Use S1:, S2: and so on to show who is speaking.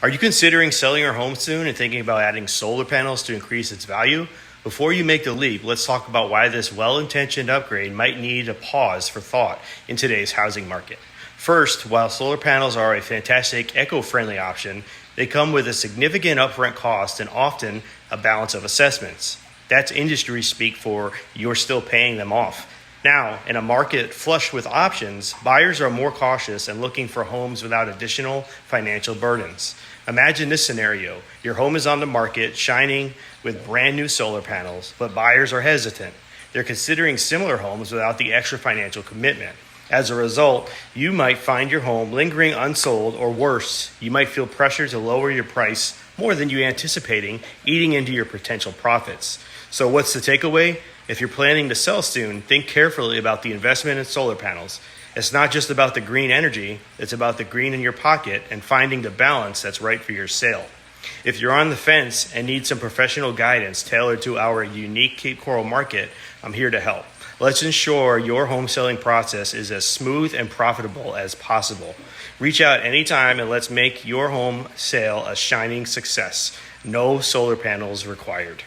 S1: Are you considering selling your home soon and thinking about adding solar panels to increase its value? Before you make the leap, let's talk about why this well-intentioned upgrade might need a pause for thought in today's housing market. First, while solar panels are a fantastic eco-friendly option, they come with a significant upfront cost and often a balance of assessments. That's industry speak for you're still paying them off. Now, in a market flush with options, buyers are more cautious and looking for homes without additional financial burdens. Imagine this scenario. Your home is on the market, shining with brand new solar panels, but buyers are hesitant. They're considering similar homes without the extra financial commitment. As a result, you might find your home lingering unsold, or worse, you might feel pressure to lower your price more than you anticipating, eating into your potential profits. So what's the takeaway? If you're planning to sell soon, think carefully about the investment in solar panels. It's not just about the green energy, it's about the green in your pocket and finding the balance that's right for your sale. If you're on the fence and need some professional guidance tailored to our unique Cape Coral market, I'm here to help. Let's ensure your home selling process is as smooth and profitable as possible. Reach out anytime and let's make your home sale a shining success. No solar panels required.